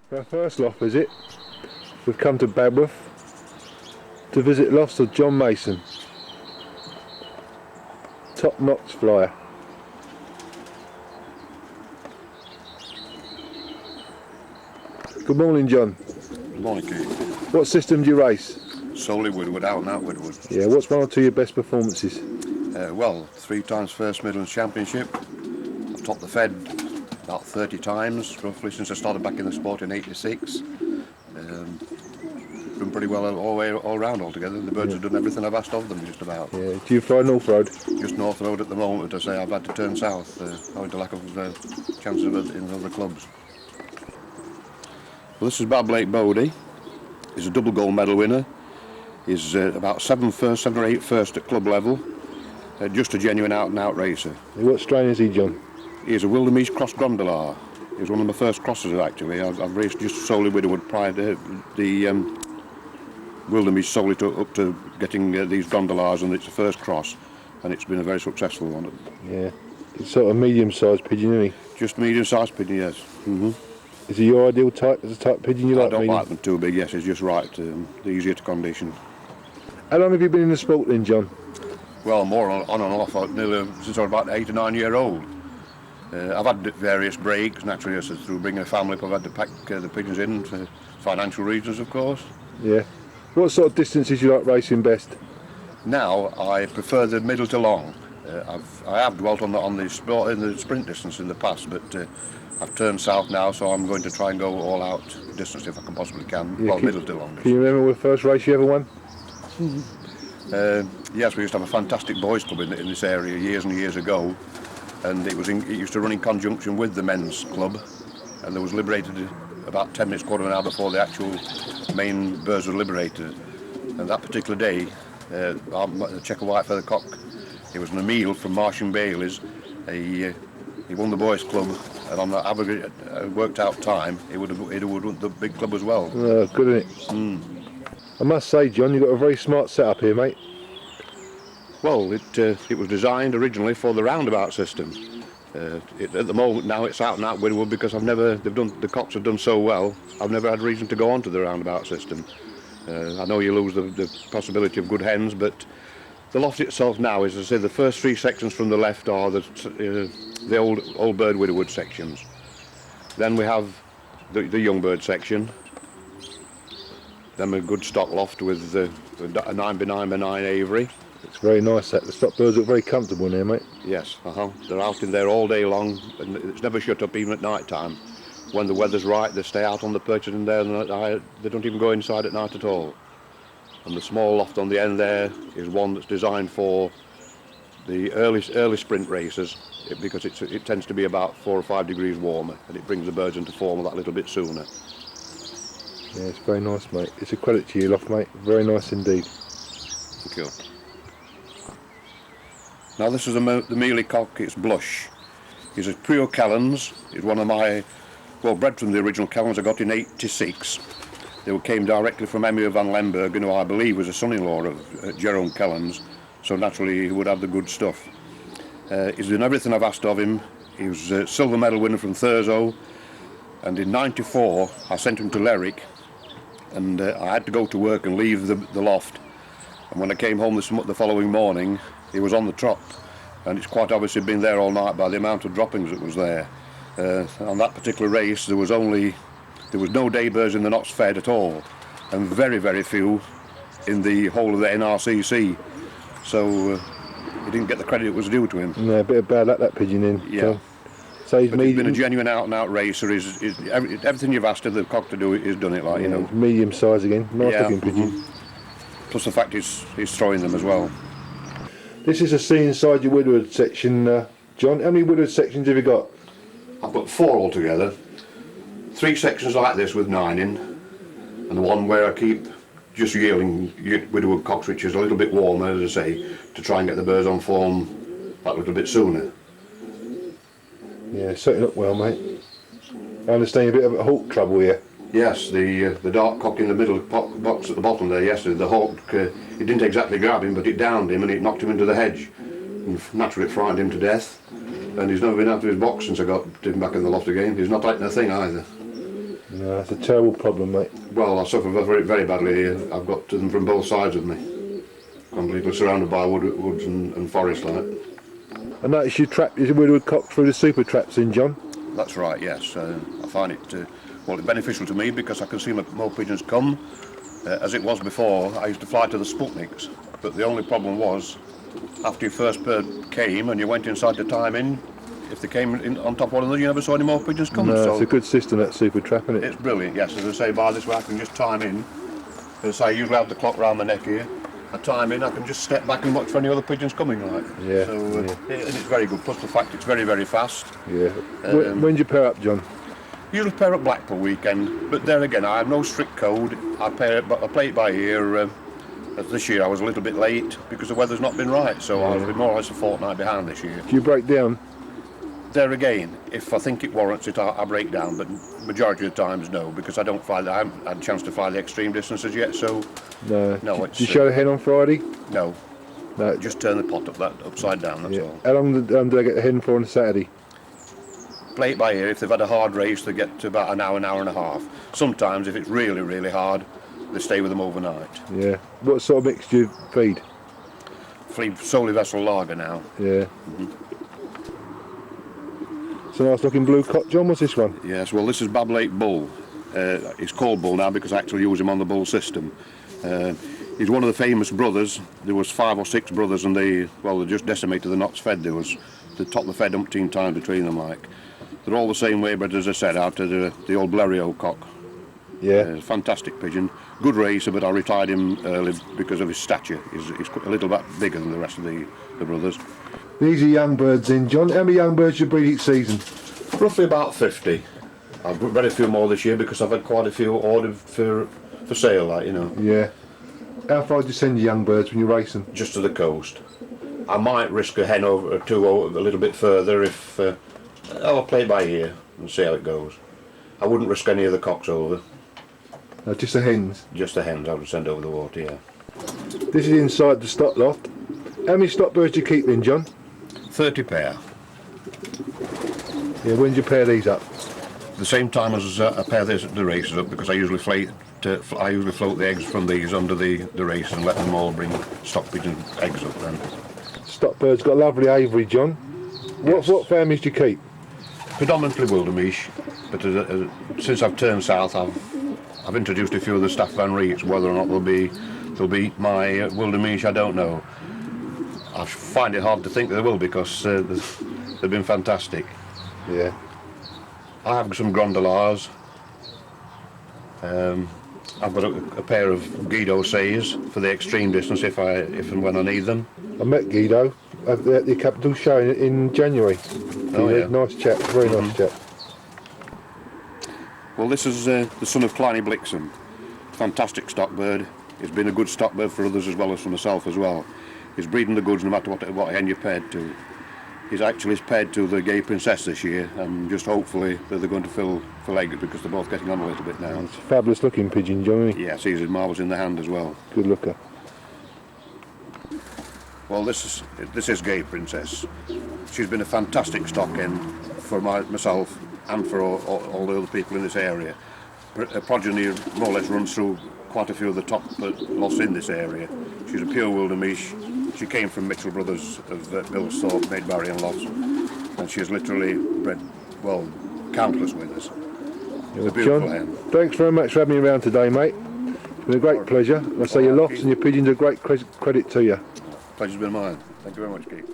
For our first loft visit, we've come to Babworth to visit lofts of John Mayson, top notch flyer. Good morning, John. Good morning, Keith. What system do you race? Solely Widowhood, out and out Widowhood. Yeah, what's one or two of your best performances? Well, 3 times First Midlands Championship. I've topped the Fed about 30 times, roughly, since I started back in the sport in '86. Done pretty well all round altogether. The birds have done everything I've asked of them, just about. Yeah. Do you fly North Road? Just North Road at the moment, as I say, I've had to turn south, owing to lack of chances in other clubs. Well, this is Babworth Bodie. He's a double gold medal winner. He's about 7 or 8 first at club level. Just a genuine out-and-out racer. What strain is he, John? He's a Wildemeese Cross Grondelar. He was one of my first crosses, actually. I've raced just solely Widowhood prior to the Wildemeese solely up to getting these Grondelars, and it's the first cross, and it's been a very successful one. Yeah. He's sort of medium-sized pigeon, isn't he? Just medium-sized pigeon, yes. Mm-hmm. Is he your ideal type? Is the type of pigeon you like? I don't medium? like them too big, yes, it's just right. They're easier to condition. How long have you been in the sport then, John? Well, more on and off, nearly since I was about 8 or 9 year old. I've had various breaks, naturally, as through bringing a family up. I've had to pack the pigeons in for financial reasons, of course. Yeah. What sort of distances you like racing best? Now, I prefer the middle to long. I have dwelt on the sport in the sprint distance in the past, but I've turned south now, so I'm going to try and go all out distance if I can possibly can. Yeah, well, middle to long distance. Can you remember the first race you ever won? Yes, we used to have a fantastic boys club in this area years and years ago, and it used to run in conjunction with the men's club, and there was liberated about 10 minutes, quarter of an hour before the actual main birds were liberated. And that particular day, the checker white feather cock, it was an Emile from Marsh and Bailey's. He won the boys club, and on the average worked out time, it would have won the big club as well. Good, isn't it? Mm. I must say, John, you've got a very smart setup here, mate. Well, it was designed originally for the roundabout system. At the moment now it's out and out Widowhood because the cocks have done so well. I've never had reason to go on to the roundabout system. I know you lose the possibility of good hens, but the loft itself now is, as I say, the first 3 sections from the left are the old bird Widowhood sections. Then we have the young bird section. Then a good stock loft with a 9x9x9 aviary. It's very nice that. The stock birds look very comfortable in there, mate. Yes, they're out in there all day long, and it's never shut up even at night time. When the weather's right, they stay out on the perches in there, and they don't even go inside at night at all. And the small loft on the end there is one that's designed for the early sprint races, because it tends to be about 4 or 5 degrees warmer, and it brings the birds into form that little bit sooner. Yeah, it's very nice, mate. It's a credit to you, loft, mate. Very nice indeed. Thank you. Now this is the mealy cock, it's Blush. He's a pure Kellens. He's one of my, bred from the original Kellens I got in '86. They came directly from Emil van Lemberg, who I believe was a son-in-law of Jerome Kellens, so naturally he would have the good stuff. He's done everything I've asked of him. He was a silver medal winner from Thurso, and in '94 I sent him to Lerwick, and I had to go to work and leave the loft. And when I came home the following morning, he was on the trot, and it's quite obviously been there all night by the amount of droppings that was there. On that particular race, there was no day birds in the Notts fed at all, and very, very few in the whole of the NRCC. So he didn't get the credit it was due to him. Yeah, a bit of bad luck that pigeon in. Yeah. So he's been a genuine out-and-out racer. Everything you've asked of the cock to do, he's done it like, you know. Medium size again, nice looking pigeon. Plus the fact he's throwing them as well. This is a scene inside your Widowhood section, John. How many Widowhood sections have you got? I've got 4 altogether. 3 sections like this with 9 in, and one where I keep just yearling Widowhood cocks, which is a little bit warmer, as I say, to try and get the birds on form that little bit sooner. Yeah, setting up well, mate. I understand you're a bit of a hawk trouble here. Yes, the dark cock in the middle box at the bottom there yesterday, the hawk, it didn't exactly grab him, but it downed him and it knocked him into the hedge. And naturally it frightened him to death. And he's never been out of his box since I got him back in the loft again. He's not eating a thing either. No, that's a terrible problem, mate. Well, I suffer very, very badly here. I've got them from both sides of me. Completely surrounded by woods and forest like. I noticed you trapped your widowhood cock through the super traps in, John. That's right, yes. I find it beneficial to me because I can see more pigeons come. As it was before, I used to fly to the Sputniks, but the only problem was, after your first bird came and you went inside to time in, if they came in on top of one another, you never saw any more pigeons coming. No, so it's a good system, that super trap, isn't it? it's brilliant, yes. As I say, by this way I can just time in. As I say, I usually have the clock round the neck here. I time in, I can just step back and watch for any other pigeons coming, like. Yeah. So, and it's very good, plus the fact it's very, very fast. Yeah. When do you pair up, John? Usually pair up Blackpool weekend, but there again, I have no strict code. I play it by ear. This year I was a little bit late because the weather's not been right, so I was more or less a fortnight behind this year. Do you break down? There again, if I think it warrants it, I break down, but majority of the times no, because I haven't had a chance to fly the extreme distances yet, so No. no. It's, Did you show the hen on Friday? no, No. just turn the pot upside down, that's all. How long do they get the hen for on Saturday? Play it by ear. If they've had a hard race, they get to about an hour and a half. Sometimes, if it's really, really hard, they stay with them overnight. Yeah. What sort of mix do you feed? Feed solely vessel lager now. Yeah. It's a nice looking blue cock, John. What's this one? Yes, well, this is Bablake Bull. It's called Bull now because I actually use him on the Bull system. He's one of the famous brothers. There was 5 or 6 brothers, and they just decimated the Notts Fed. They topped the Fed umpteen times between them, like. They're all the same way, but as I said, out of the old Blériot cock. Yeah. Fantastic pigeon. Good racer, but I retired him early because of his stature. He's a little bit bigger than the rest of the brothers. These are young birds in, John. How many young birds do you breed each season? Roughly about 50. I've bred a few more this year because I've had quite a few ordered for sale, like, you know. Yeah. How far do you send your young birds when you're racing? Just to the coast. I might risk a hen over or two a little bit further if I'll play it by ear and see how it goes. I wouldn't risk any of the cocks over. No, just the hens? Just the hens I would send over the water, yeah. This is inside the stock loft. How many stock birds do you keep in, John? 30 pair. Yeah, when do you pair these up? The same time as I pair the races up, because I usually float the eggs from these under the race and let them all bring stock pigeon eggs up then. Stock birds got lovely aviary, John. Yes. What families do you keep? Predominantly wildebeest, but since I've turned south, I've introduced a few of the Staff Van Reets. Whether or not they'll be my wildebeest, I don't know. I find it hard to think they will because they've been fantastic. Yeah. I have some Grondalars. I've got a pair of Guido Says for the extreme distance if and when I need them. I met Guido at the Capital show in January. Oh, yeah. Nice chap, very nice chap. Well, this is the son of Kleiny Blixen. Fantastic stock bird. He's been a good stock bird for others as well as for myself as well. He's breeding the goods no matter what hen you're paired to. He's actually paired to the Gay Princess this year, and just hopefully that they're going to fill eggs because they're both getting on a little bit now. It's a fabulous looking pigeon, John, isn't he? Yes, he's marvellous in the hand as well. Good looker. Well, this is Gay Princess. She's been a fantastic stock hen for myself and for all the other people in this area. Her progeny more or less runs through quite a few of the top lofts in this area. She's a pure wildebeest. She came from Mitchell Brothers of Billsthorpe, Maidbarry and Lofts, and she's literally bred, well, countless winners. It's a beautiful hen. Thanks very much for having me around today, mate. It's been a great pleasure. I say your lofts and your pigeons are a great credit to you. Pleasure's been mine. Thank you very much, Keith.